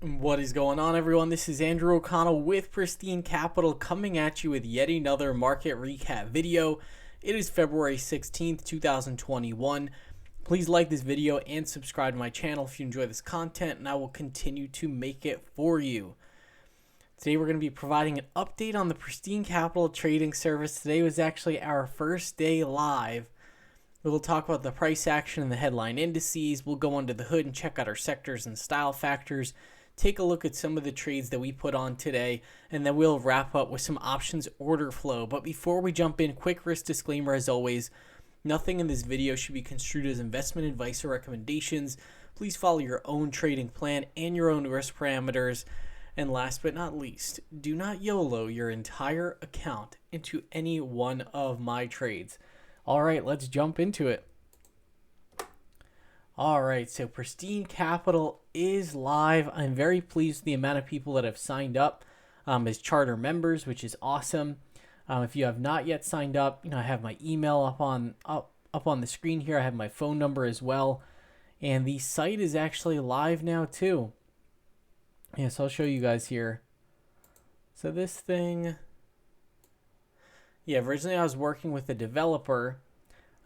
What is going on, everyone? This is Andrew O'Connell with Pristine Capital coming at you with yet another market recap video. It is February 16th, 2021. Please like this video and subscribe to my channel if you enjoy this content, and I will continue to make it for you. Today we're going to be providing an update on the Pristine Capital trading service. Today was actually our first day live. We'll talk about the price action and the headline indices. We'll go under the hood and check out our sectors and style factors. Take a look at some of the trades that we put on today, and then we'll wrap up with some options order flow. But before we jump in, quick risk disclaimer as always. Nothing in this video should be construed as investment advice or recommendations. Please follow your own trading plan and your own risk parameters. And last but not least, do not YOLO your entire account into any one of my trades. All right, let's jump into it. All right, so Pristine Capital is live. I'm very pleased with the amount of people that have signed up as charter members, which is awesome. If you have not yet signed up, I have my email up on the screen here. I have my phone number as well, and the site is actually live now too. Yes, I'll show you guys here. So this thing, originally I was working with a developer,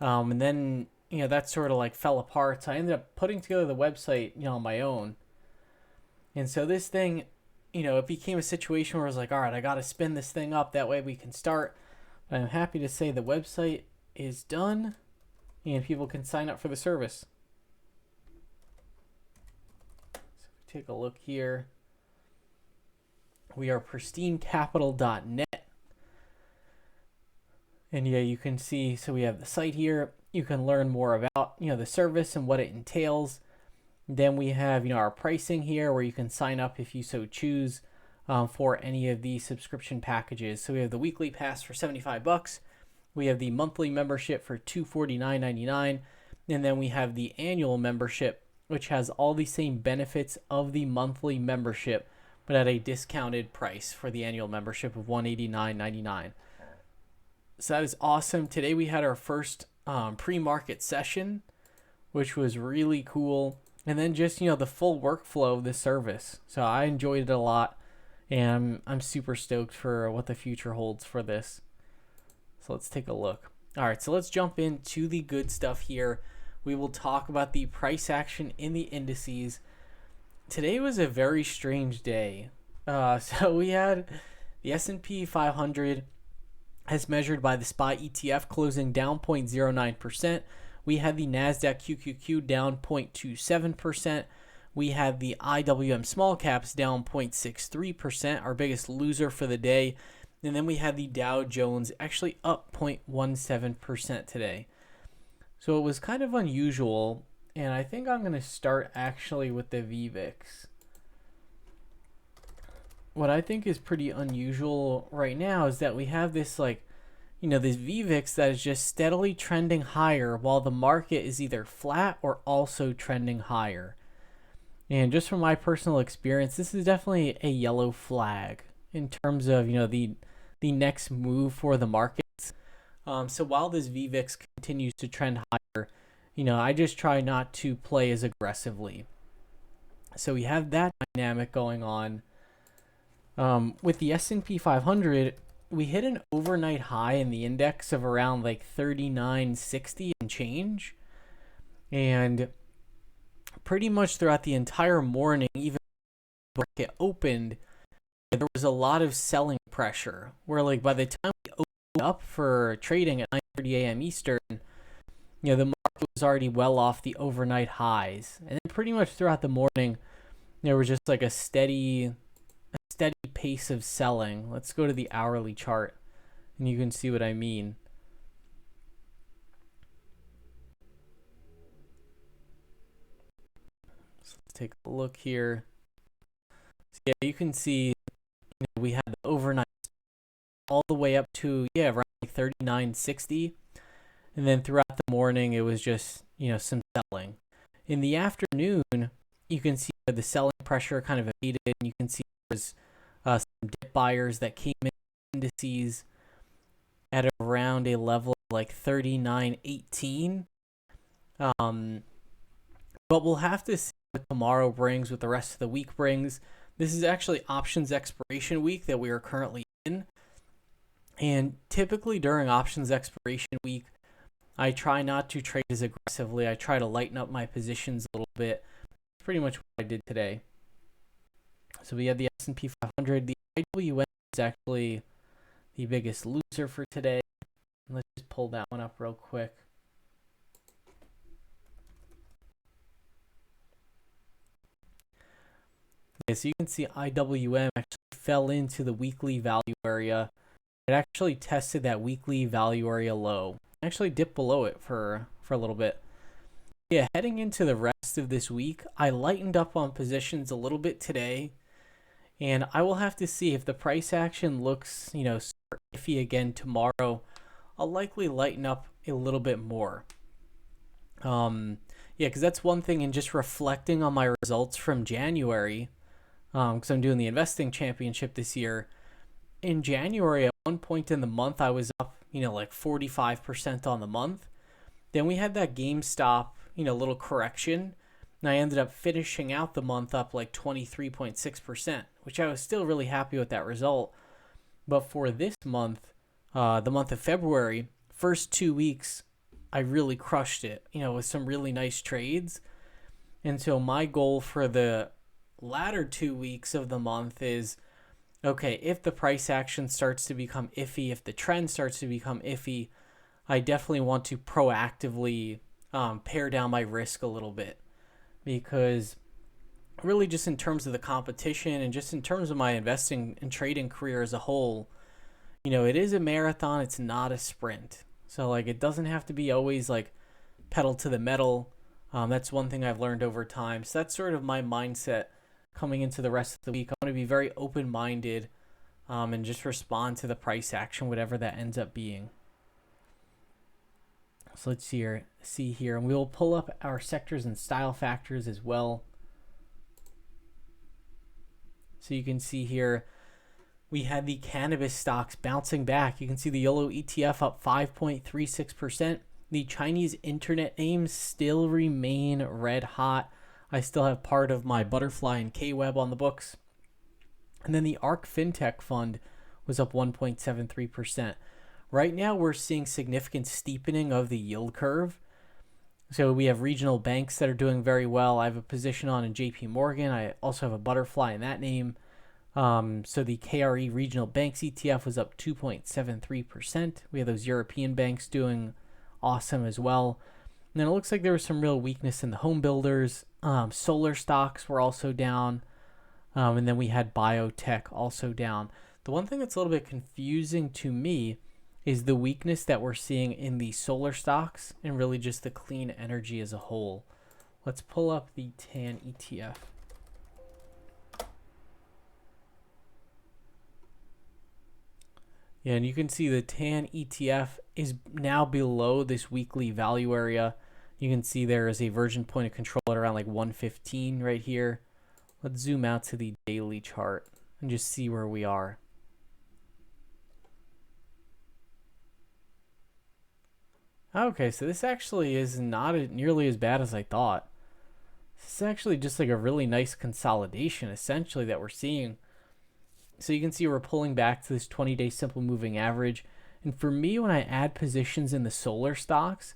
and then that sort of like fell apart. So I ended up putting together the website, on my own. And so this thing, it became a situation where I was like, all right, I got to spin this thing up. That way we can start. But I'm happy to say the website is done and people can sign up for the service. So if we take a look here, we are pristinecapital.net. And you can see, so we have the site here. You can learn more about, the service and what it entails. Then we have, our pricing here where you can sign up if you so choose for any of the subscription packages. So we have the weekly pass for $75. We have the monthly membership for $249.99. And then we have the annual membership, which has all the same benefits of the monthly membership, but at a discounted price for the annual membership of $189.99. So that is awesome. Today we had our first pre-market session, which was really cool. And then just, the full workflow of the service. So I enjoyed it a lot, and I'm super stoked for what the future holds for this. So let's take a look. All right, so let's jump into the good stuff here. We will talk about the price action in the indices. Today was a very strange day. So we had the S&P 500 as measured by the SPY ETF closing down 0.09%. We had the NASDAQ QQQ down 0.27%. We had the IWM small caps down 0.63%, our biggest loser for the day. And then we had the Dow Jones actually up 0.17% today. So it was kind of unusual, and I think I'm going to start actually with the VVIX. What I think is pretty unusual right now is that we have this this VVIX that is just steadily trending higher while the market is either flat or also trending higher. And just from my personal experience, this is definitely a yellow flag in terms of, the next move for the markets. So while this VVIX continues to trend higher, I just try not to play as aggressively. So we have that dynamic going on. With the S&P 500, we hit an overnight high in the index of around 3960 and change. And pretty much throughout the entire morning, even when the market opened, there was a lot of selling pressure where by the time we opened up for trading at 9:30 a.m. Eastern, the market was already well off the overnight highs. And then pretty much throughout the morning, there was just a steady pace of selling. Let's go to the hourly chart and you can see what I mean. So let's take a look here. So you can see we had the overnight all the way up to around 3960, and then throughout the morning it was just some selling. In the afternoon, you can see the selling pressure kind of abated, and you can see there's some dip buyers that came in indices at around a level of 3918. But we'll have to see what tomorrow brings, what the rest of the week brings. This is actually options expiration week that we are currently in. And typically during options expiration week, I try not to trade as aggressively. I try to lighten up my positions a little bit. That's pretty much what I did today. So we have the S&P 500. The IWM is actually the biggest loser for today. Let's just pull that one up real quick. Okay, so you can see IWM actually fell into the weekly value area. It actually tested that weekly value area low. Actually dipped below it for a little bit. Yeah, heading into the rest of this week, I lightened up on positions a little bit today. And I will have to see if the price action looks, super iffy again tomorrow. I'll likely lighten up a little bit more. Because that's one thing in just reflecting on my results from January, because I'm doing the investing championship this year. In January, at one point in the month, I was up, like 45% on the month. Then we had that GameStop, little correction. And I ended up finishing out the month up like 23.6%, which I was still really happy with that result. But for this month, the month of February, first 2 weeks, I really crushed it, with some really nice trades. And so my goal for the latter 2 weeks of the month is, okay, if the price action starts to become iffy, if the trend starts to become iffy, I definitely want to proactively pare down my risk a little bit. Because really just in terms of the competition and just in terms of my investing and trading career as a whole, it is a marathon, it's not a sprint. So like it doesn't have to be always like pedal to the metal. That's one thing I've learned over time. So that's sort of my mindset coming into the rest of the week. I'm going to be very open-minded and just respond to the price action, whatever that ends up being. So let's see here, and we will pull up our sectors and style factors as well. So you can see here, we had the cannabis stocks bouncing back. You can see the YOLO ETF up 5.36%. The Chinese internet names still remain red hot. I still have part of my Butterfly and K-Web on the books. And then the ARK FinTech Fund was up 1.73%. Right now, we're seeing significant steepening of the yield curve. So we have regional banks that are doing very well. I have a position on in JP Morgan. I also have a Butterfly in that name. So the KRE Regional Banks ETF was up 2.73%. We have those European banks doing awesome as well. And then it looks like there was some real weakness in the home builders. Solar stocks were also down. And then we had biotech also down. The one thing that's a little bit confusing to me is the weakness that we're seeing in the solar stocks and really just the clean energy as a whole. Let's pull up the TAN ETF. Yeah, and you can see the TAN ETF is now below this weekly value area. You can see there is a version point of control at around like 115 right here. Let's zoom out to the daily chart and just see where we are. Okay, so this actually is not nearly as bad as I thought. This is actually just like a really nice consolidation, essentially, that we're seeing. So you can see we're pulling back to this 20-day simple moving average. And for me, when I add positions in the solar stocks,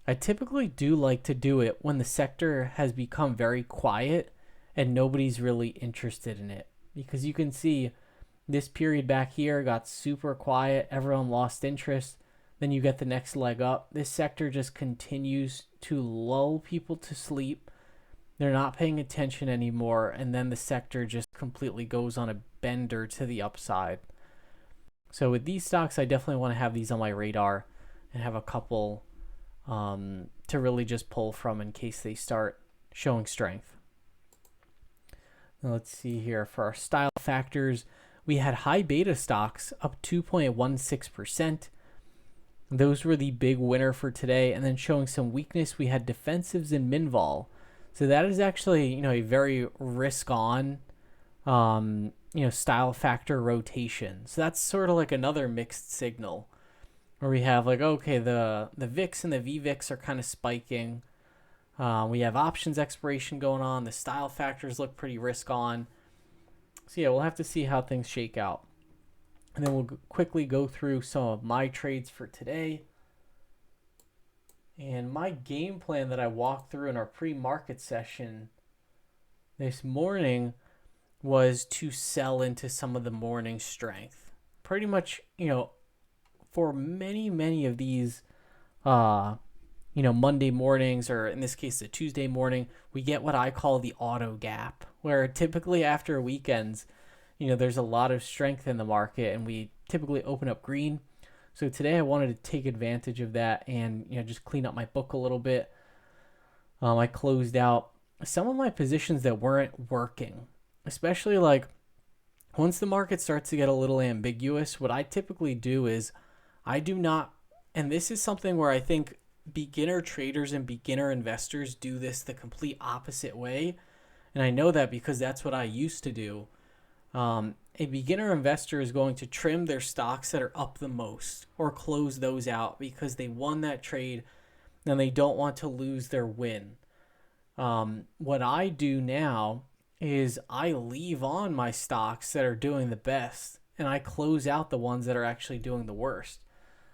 I typically do like to do it when the sector has become very quiet and nobody's really interested in it. Because you can see this period back here got super quiet. Everyone lost interest. Then you get the next leg up. This sector just continues to lull people to sleep. They're not paying attention anymore. And then the sector just completely goes on a bender to the upside. So with these stocks, I definitely want to have these on my radar and have a couple to really just pull from in case they start showing strength. Now let's see here. For our style factors, we had high beta stocks up 2.16%. Those were the big winner for today. And then showing some weakness, we had defensives and Minvol. So that is actually, a very risk-on, style factor rotation. So that's sort of like another mixed signal where we have like, okay, the VIX and the VVIX are kind of spiking. We have options expiration going on. The style factors look pretty risk on. So yeah, we'll have to see how things shake out. And then we'll quickly go through some of my trades for today. And my game plan that I walked through in our pre-market session this morning was to sell into some of the morning strength. Pretty much, for many of these, Monday mornings, or in this case, the Tuesday morning, we get what I call the auto gap, where typically after weekends, there's a lot of strength in the market and we typically open up green. So today I wanted to take advantage of that and, just clean up my book a little bit. I closed out some of my positions that weren't working, especially like once the market starts to get a little ambiguous. What I typically do is I do not, and this is something where I think beginner traders and beginner investors do this the complete opposite way. And I know that because that's what I used to do. A beginner investor is going to trim their stocks that are up the most or close those out because they won that trade and they don't want to lose their win. What I do now is I leave on my stocks that are doing the best and I close out the ones that are actually doing the worst.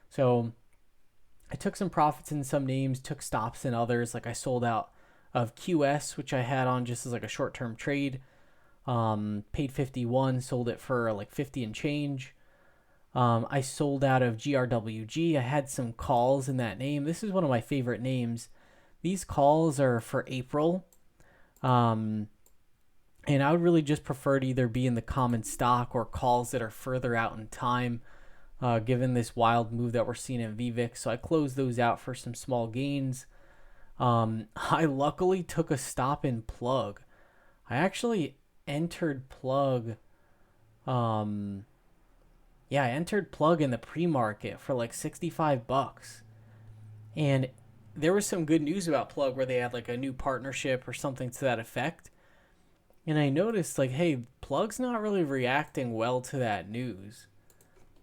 So I took some profits in some names, took stops in others. Like I sold out of QS, which I had on just as like a short-term trade. Paid 51, sold it for like 50 and change. I sold out of GRWG. I had some calls in that name. This is one of my favorite names. These calls are for April. And I would really just prefer to either be in the common stock or calls that are further out in time, given this wild move that we're seeing in VVIX. So I closed those out for some small gains. I luckily took a stop in Plug. I actually entered Plug. I entered Plug in the pre-market for like $65. And there was some good news about Plug where they had like a new partnership or something to that effect. And I noticed like, hey, Plug's not really reacting well to that news.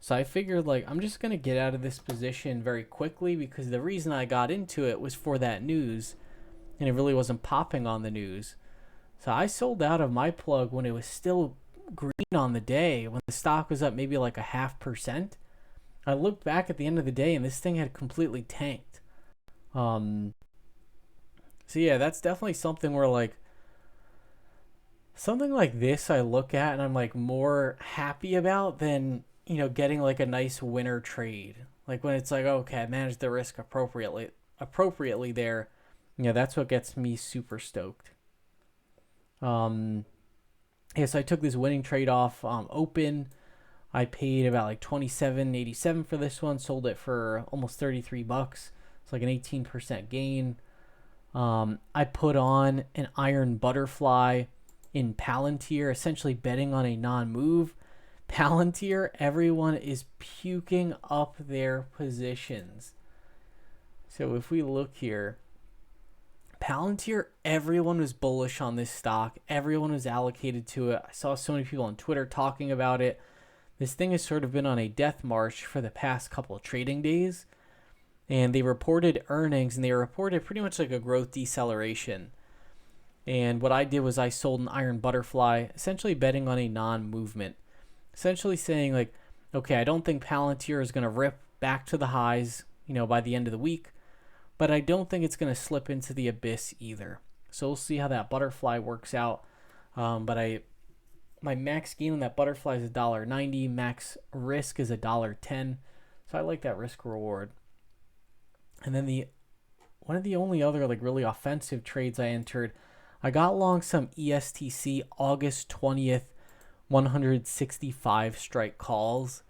So I figured like I'm just going to get out of this position very quickly because the reason I got into it was for that news and it really wasn't popping on the news. So I sold out of my Plug when it was still green on the day, when the stock was up maybe like 0.5%. I looked back at the end of the day and this thing had completely tanked. So yeah, that's definitely something where like something like this I look at and I'm like more happy about than, getting like a nice winner trade. Like when it's like, okay, I managed the risk appropriately there. That's what gets me super stoked. So I took this winning trade off open. I paid about like $27.87 for this one. Sold it for almost $33. It's like an 18% gain. I put on an iron butterfly in Palantir, essentially betting on a non-move. Palantir, everyone is puking up their positions. So if we look here, Palantir, everyone was bullish on this stock. Everyone was allocated to it. I saw so many people on Twitter talking about it. This thing has sort of been on a death march for the past couple of trading days. And they reported earnings, and they reported pretty much like a growth deceleration. And what I did was I sold an iron butterfly, essentially betting on a non-movement. Essentially saying like, okay, I don't think Palantir is going to rip back to the highs, by the end of the week. But I don't think it's going to slip into the abyss either. So we'll see how that butterfly works out. But my max gain on that butterfly is $1.90. Max risk is $1.10. So I like that risk reward. And then one of the only other like really offensive trades I entered, I got long some ESTC August 20th 165 strike calls.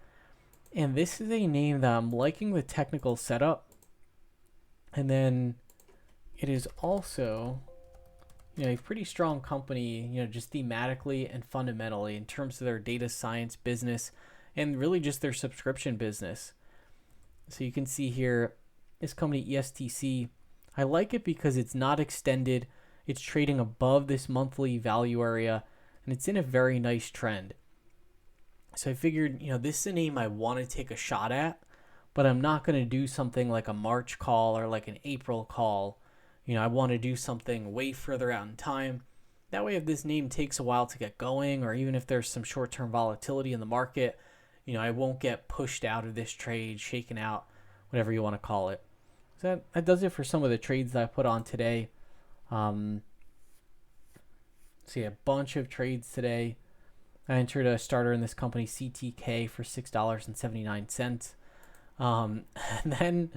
And this is a name that I'm liking the technical setup. And then it is also, a pretty strong company, just thematically and fundamentally in terms of their data science business and really just their subscription business. So you can see here, this company ESTC, I like it because it's not extended. It's trading above this monthly value area and it's in a very nice trend. So I figured, this is a name I want to take a shot at, but I'm not going to do something like a March call or like an April call, I want to do something way further out in time. That way, if this name takes a while to get going, or even if there's some short-term volatility in the market, I won't get pushed out of this trade, shaken out, whatever you want to call it. So that does it for some of the trades that I put on today. See a bunch of trades today. I entered a starter in this company, CTK, for $6.79. And then,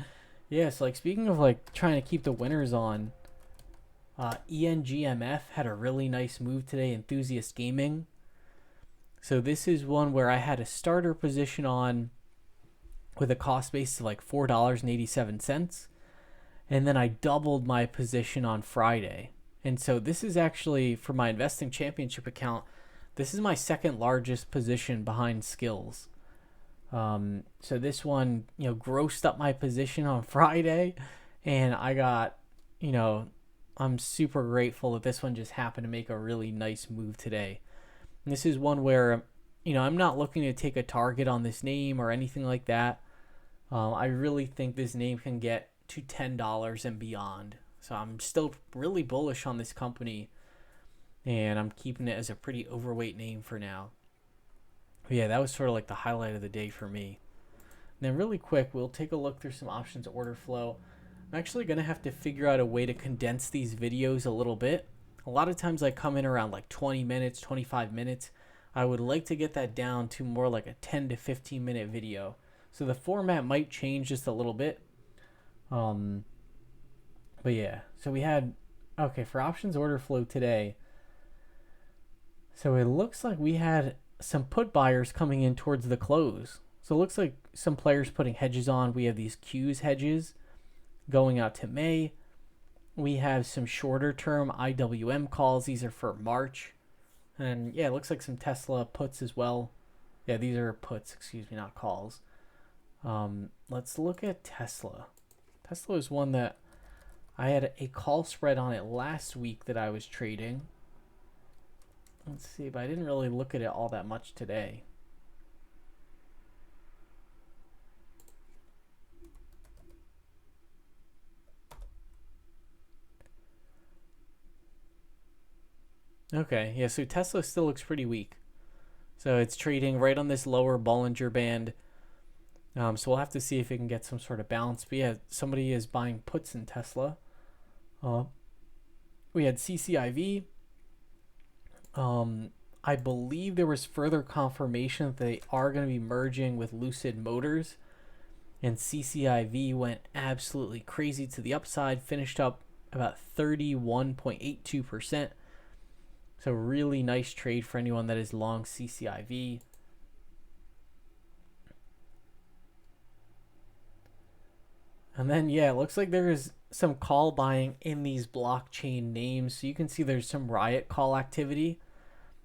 so like speaking of like trying to keep the winners on, ENGMF had a really nice move today, Enthusiast Gaming. So this is one where I had a starter position on with a cost base of like $4.87. And then I doubled my position on Friday. And so this is actually, for my investing championship account, this is my second largest position behind skills. So this one, grossed up my position on Friday, and I got, I'm super grateful that this one just happened to make a really nice move today. And this is one where, I'm not looking to take a target on this name or anything like that. I really think this name can get to $10 and beyond. So I'm still really bullish on this company, and I'm keeping it as a pretty overweight name for now. But yeah, that was sort of like the highlight of the day for me. And then really quick, we'll take a look through some options order flow. I'm actually going to have to figure out a way to condense these videos a little bit. A lot of times I come in around like 20 minutes, 25 minutes. I would like to get that down to more like a 10 to 15 minute video. So the format might change just a little bit. But yeah, so we had, for options order flow today. So it looks like we had some put buyers coming in towards the close. So it looks like some players putting hedges on. We have these Qs hedges going out to May. We have some shorter term IWM calls. These are for March. And yeah, it looks like some Tesla puts as well. Yeah, these are puts, not calls. Let's look at Tesla. Tesla is one that I had a call spread on it last week that I was trading. Let's see, but I didn't really look at it all that much today. Okay, yeah, so Tesla still looks pretty weak. So it's trading right on this lower Bollinger Band. So we'll have to see if it can get some sort of balance. But yeah, somebody is buying puts in Tesla. We had CCIV. I believe there was further confirmation that they are going to be merging with Lucid Motors. And CCIV went absolutely crazy to the upside, finished up about 31.82%. So really nice trade for anyone that is long CCIV. And then, yeah, it looks like there's some call buying in these blockchain names. So you can see there's some Riot call activity.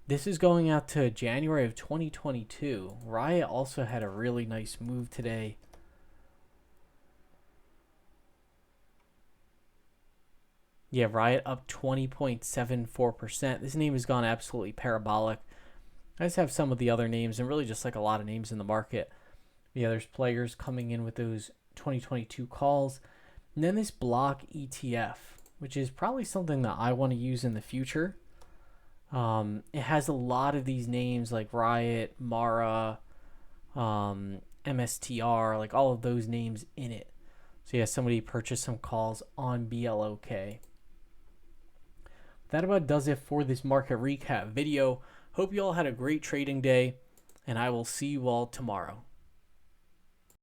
This is going out to January of 2022. Riot also had a really nice move today. Yeah, Riot up 20.74%. This name has gone absolutely parabolic. I just have some of the other names and really just like a lot of names in the market. Yeah, there's players coming in with those 2022 calls. And then this block ETF, which is probably something that I want to use in the future. It has a lot of these names like Riot, Mara, MSTR, like all of those names in it. So yeah, somebody purchased some calls on BLOK. That about does it for this market recap video. Hope you all had a great trading day, and I will see you all tomorrow.